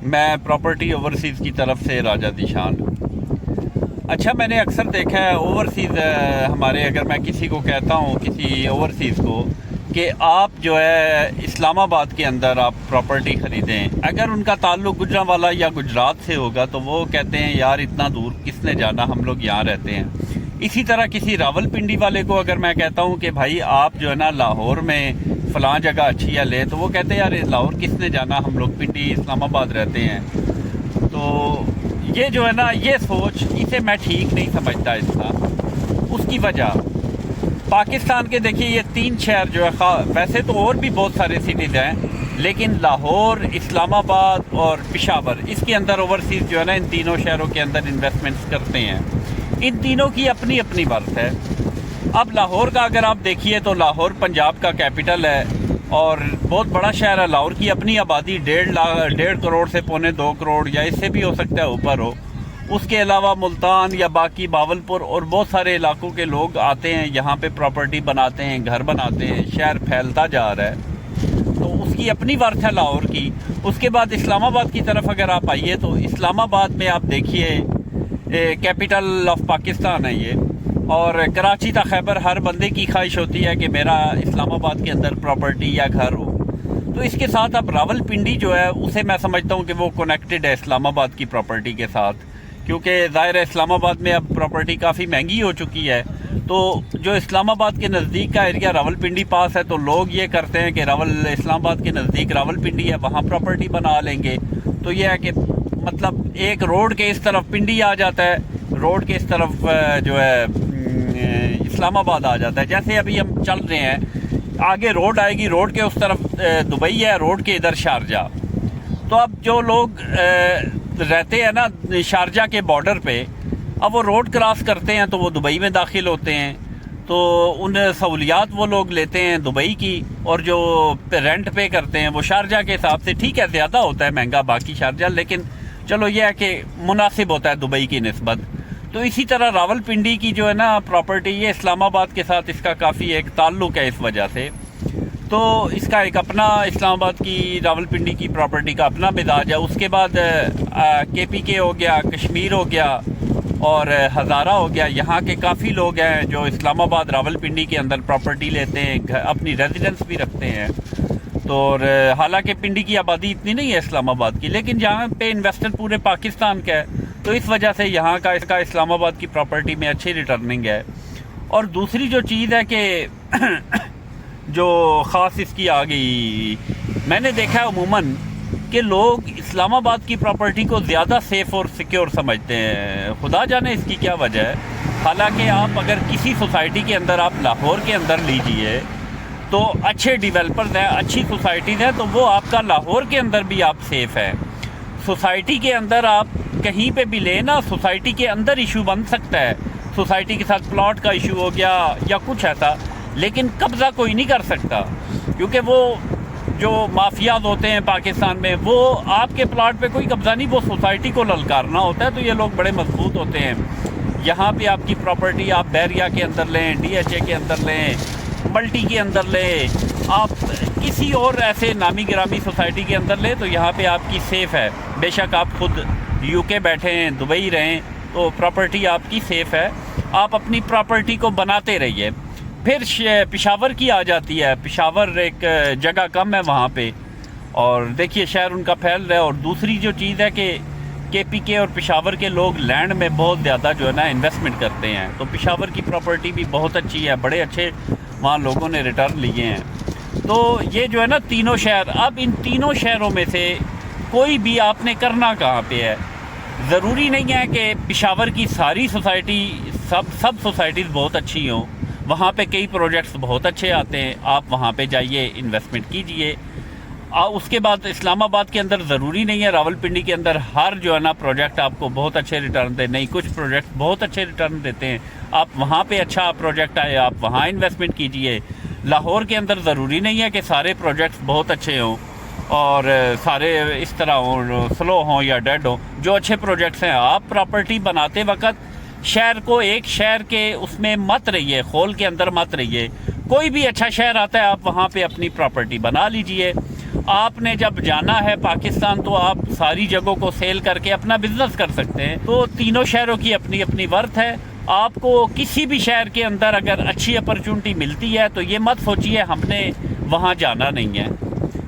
میں property overseas کی طرف سے راجہ ذیشان۔ اچھا، میں نے اکثر دیکھا ہے اوورسیز ہمارے، اگر میں کسی کو کہتا ہوں کسی اوورسیز کو کہ آپ جو ہے اسلام آباد کے اندر آپ پراپرٹی خریدیں، اگر ان کا تعلق گجرانوالہ یا گجرات سے ہوگا تو وہ کہتے ہیں یار اتنا دور کس نے جانا، ہم لوگ یہاں رہتے ہیں۔ اسی طرح کسی راول پنڈی والے کو اگر میں کہتا ہوں کہ بھائی آپ جو ہے نا لاہور میں فلاں جگہ اچھی ہے لے، تو وہ کہتے ہیں یار لاہور کس نے جانا، ہم لوگ پنڈی اسلام آباد رہتے ہیں۔ تو یہ جو ہے نا یہ سوچ، اسے میں ٹھیک نہیں سمجھتا اس کا۔ اس کی وجہ پاکستان کے دیکھیے یہ 3 شہر جو ہے، ویسے تو اور بھی بہت سارے سٹیز ہیں لیکن لاہور، اسلام آباد اور پشاور، اس کے اندر اوورسیز جو ہے نا ان تینوں شہروں کے اندر انویسٹمنٹس کرتے ہیں۔ ان تینوں کی اپنی اپنی ورث ہے۔ اب لاہور کا اگر آپ دیکھیے تو لاہور پنجاب کا کیپٹل ہے اور بہت بڑا شہر ہے۔ لاہور کی اپنی آبادی 1.5 کروڑ سے 1.25 کروڑ یا اس سے بھی ہو سکتا ہے اوپر ہو۔ اس کے علاوہ ملتان یا باقی باولپور اور بہت سارے علاقوں کے لوگ آتے ہیں یہاں پہ پراپرٹی بناتے ہیں، گھر بناتے ہیں، شہر پھیلتا جا رہا ہے۔ تو اس کی اپنی ورث ہے لاہور کی۔ اس کے بعد اسلام آباد کی طرف اگر آپ آئیے تو اسلام آباد میں آپ دیکھیے کیپٹل آف پاکستان ہے یہ، اور کراچی تا خیبر ہر بندے کی خواہش ہوتی ہے کہ میرا اسلام آباد کے اندر پراپرٹی یا گھر ہو۔ تو اس کے ساتھ اب راول پنڈی جو ہے اسے میں سمجھتا ہوں کہ وہ کنیکٹڈ ہے اسلام آباد کی پراپرٹی کے ساتھ، کیونکہ ظاہر ہے اسلام آباد میں اب پراپرٹی کافی مہنگی ہو چکی ہے۔ تو جو اسلام آباد کے نزدیک کا ایریا راول پنڈی پاس ہے تو لوگ یہ کرتے ہیں کہ اسلام آباد کے نزدیک راول پنڈی ہے، وہاں پراپرٹی بنا لیں گے۔ تو یہ ہے کہ مطلب ایک روڈ کے اس طرف پنڈی آ جاتا ہے، روڈ کے اس طرف جو ہے اسلام آباد آ جاتا ہے۔ جیسے ابھی ہم چل رہے ہیں، آگے روڈ آئے گی، روڈ کے اس طرف دبئی ہے، روڈ کے ادھر شارجہ۔ تو اب جو لوگ رہتے ہیں نا شارجہ کے بارڈر پہ، اب وہ روڈ کراس کرتے ہیں تو وہ دبئی میں داخل ہوتے ہیں۔ تو ان سہولیات وہ لوگ لیتے ہیں دبئی کی، اور جو رینٹ پے کرتے ہیں وہ شارجہ کے حساب سے، ٹھیک ہے زیادہ ہوتا ہے مہنگا باقی شارجہ، لیکن چلو یہ ہے کہ مناسب ہوتا ہے دبئی کی نسبت۔ تو اسی طرح راول پنڈی کی جو ہے نا پراپرٹی، یہ اسلام آباد کے ساتھ اس کا کافی ایک تعلق ہے اس وجہ سے۔ تو اس کا ایک اپنا اسلام آباد کی راول پنڈی کی پراپرٹی کا اپنا مزاج ہے۔ اس کے بعد کے پی کے ہو گیا، کشمیر ہو گیا اور ہزارہ ہو گیا، یہاں کے کافی لوگ ہیں جو اسلام آباد راول پنڈی کے اندر پراپرٹی لیتے ہیں، اپنی ریزیڈنس بھی رکھتے ہیں۔ تو حالانکہ پنڈی کی آبادی اتنی نہیں ہے اسلام آباد کی، لیکن جہاں پہ انویسٹر پورے پاکستان کا ہے تو اس وجہ سے یہاں کا اس کا اسلام آباد کی پراپرٹی میں اچھی ریٹرننگ ہے۔ اور دوسری جو چیز ہے کہ جو خاص اس کی آ گئی، میں نے دیکھا ہے عموماً کہ لوگ اسلام آباد کی پراپرٹی کو زیادہ سیف اور سیکیور سمجھتے ہیں، خدا جانے اس کی کیا وجہ ہے۔ حالانکہ آپ اگر کسی سوسائٹی کے اندر آپ لاہور کے اندر لیجئے تو اچھے ڈیولپرز ہیں، اچھی سوسائٹیز ہیں، تو وہ آپ کا لاہور کے اندر بھی آپ سیف ہیں۔ سوسائٹی کے اندر آپ کہیں پہ بھی لیں نا، سوسائٹی کے اندر ایشو بن سکتا ہے، سوسائٹی کے ساتھ پلاٹ کا ایشو ہو گیا یا کچھ ایسا، لیکن قبضہ کوئی نہیں کر سکتا، کیونکہ وہ جو مافیاز ہوتے ہیں پاکستان میں، وہ آپ کے پلاٹ پہ کوئی قبضہ نہیں، وہ سوسائٹی کو للکارنا ہوتا ہے۔ تو یہ لوگ بڑے مضبوط ہوتے ہیں۔ یہاں پہ آپ کی پراپرٹی آپ بیریا کے اندر لیں، ڈی ایچ اے کے اندر لیں، ملٹی کے اندر لیں، آپ کسی اور ایسے نامی گرامی سوسائٹی کے اندر لیں تو یہاں پہ آپ کی سیف ہے۔ بے شک آپ خود یو کے بیٹھے ہیں، دبئی رہیں، تو پراپرٹی آپ کی سیف ہے۔ آپ اپنی پراپرٹی کو بناتے رہیے۔ پھر پشاور کی آ جاتی ہے، پشاور ایک جگہ کم ہے وہاں پہ، اور دیکھیے شہر ان کا پھیل رہا ہے۔ اور دوسری جو چیز ہے کہ کے پی کے اور پشاور کے لوگ لینڈ میں بہت زیادہ جو ہے نا انویسٹمنٹ کرتے ہیں، تو پشاور کی پراپرٹی بھی بہت اچھی ہے، بڑے اچھے وہاں لوگوں نے ریٹرن لیے ہیں۔ تو یہ جو ہے نا تینوں شہر، اب ان تینوں شہروں میں سے کوئی بھی آپ نے کرنا کہاں پہ ہے۔ ضروری نہیں ہے کہ پشاور کی ساری سوسائٹی سب سوسائٹیز بہت اچھی ہوں، وہاں پہ کئی پروجیکٹس بہت اچھے آتے ہیں، آپ وہاں پہ جائیے، انویسٹمنٹ کیجئے۔ اس کے بعد اسلام آباد کے اندر ضروری نہیں ہے راول پنڈی کے اندر ہر جو ہے نا پروجیکٹ آپ کو بہت اچھے ریٹرن دے، نہیں، کچھ پروجیکٹ بہت اچھے ریٹرن دیتے ہیں۔ آپ وہاں پہ اچھا پروجیکٹ آئے، آپ وہاں انویسٹمنٹ کیجئے۔ لاہور کے اندر ضروری نہیں ہے کہ سارے پروجیکٹس بہت اچھے ہوں اور سارے اس طرح ہوں، سلو ہوں یا ڈیڈ ہوں۔ جو اچھے پروجیکٹس ہیں، آپ پراپرٹی بناتے وقت شہر کو ایک شہر کے اس میں مت رہیے، خول کے اندر مت رہیے۔ کوئی بھی اچھا شہر آتا ہے آپ وہاں پہ اپنی پراپرٹی بنا لیجئے۔ آپ نے جب جانا ہے پاکستان تو آپ ساری جگہوں کو سیل کر کے اپنا بزنس کر سکتے ہیں. تو تینوں شہروں کی اپنی اپنی ورتھ ہے. آپ کو کسی بھی شہر کے اندر اگر اچھی اپرچونٹی ملتی ہے تو یہ مت سوچیے ہم نے وہاں جانا نہیں ہے.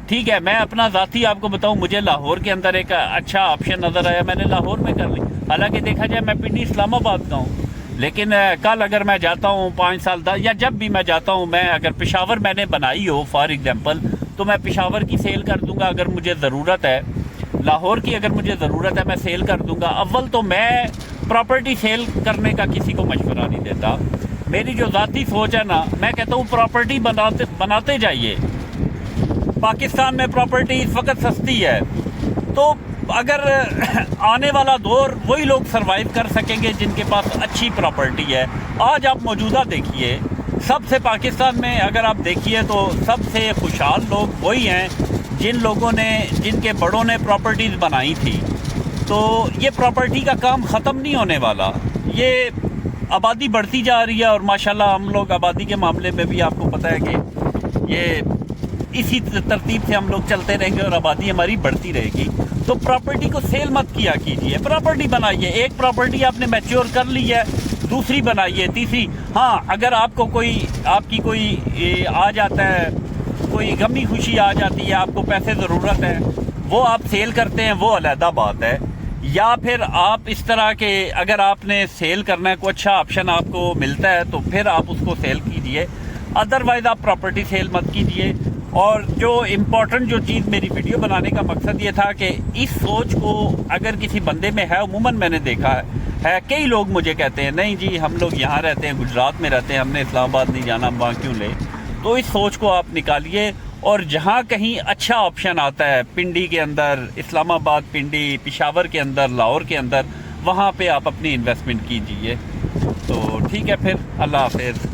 ٹھیک ہے, میں اپنا ذاتی آپ کو بتاؤں, مجھے لاہور کے اندر ایک اچھا آپشن نظر آیا, میں نے لاہور میں کر لی. حالانکہ دیکھا جائے میں پنڈی اسلام آباد کا ہوں, لیکن کل اگر میں جاتا ہوں 5 سال یا جب بھی میں جاتا ہوں, میں اگر پشاور میں نے بنائی ہو فار ایگزامپل تو میں پشاور کی سیل کر دوں گا اگر مجھے ضرورت ہے. لاہور کی اگر مجھے ضرورت ہے میں سیل کر دوں گا. اول تو میں پراپرٹی سیل کرنے کا کسی کو مشورہ نہیں دیتا. میری جو ذاتی سوچ ہے نا, میں کہتا ہوں پراپرٹی بناتے جائیے. پاکستان میں پراپرٹی اس وقت سستی ہے, تو اگر آنے والا دور وہی لوگ سروائیو کر سکیں گے جن کے پاس اچھی پراپرٹی ہے. آج آپ موجودہ دیکھیے, سب سے پاکستان میں اگر آپ دیکھیے تو سب سے خوشحال لوگ وہی ہیں جن کے بڑوں نے پراپرٹیز بنائی تھی. تو یہ پراپرٹی کا کام ختم نہیں ہونے والا. یہ آبادی بڑھتی جا رہی ہے, اور ماشاءاللہ ہم لوگ آبادی کے معاملے میں بھی آپ کو پتہ ہے کہ یہ اسی ترتیب سے ہم لوگ چلتے رہیں گے اور آبادی ہماری بڑھتی رہے گی. تو پراپرٹی کو سیل مت کیا کیجیے, پراپرٹی بنائیے. ایک پراپرٹی آپ نے میچور کر لی ہے, دوسری بنائیے, تیسری. ہاں, اگر آپ کی کوئی آ جاتا ہے, کوئی غمی خوشی آ جاتی ہے, آپ کو پیسے ضرورت ہے, وہ آپ سیل کرتے ہیں, وہ علیحدہ بات ہے. یا پھر آپ اس طرح کے اگر آپ نے سیل کرنا ہے, کوئی اچھا آپشن آپ کو ملتا ہے تو پھر آپ اس کو سیل کیجیے. ادروائز آپ پراپرٹی سیل مت کیجیے. اور جو امپورٹنٹ جو چیز میری ویڈیو بنانے کا مقصد یہ تھا کہ اس سوچ کو اگر کسی بندے میں ہے, عموماً میں نے دیکھا ہے کئی لوگ مجھے کہتے ہیں نہیں جی ہم لوگ یہاں رہتے ہیں, گجرات میں رہتے ہیں, ہم نے اسلام آباد نہیں جانا, ہم وہاں کیوں لیں. تو اس سوچ کو آپ نکالیے, اور جہاں کہیں اچھا آپشن آتا ہے پنڈی کے اندر, اسلام آباد, پنڈی, پشاور کے اندر, لاہور کے اندر, وہاں پہ آپ اپنی انویسٹمنٹ کیجیے. تو ٹھیک ہے, پھر اللہ حافظ.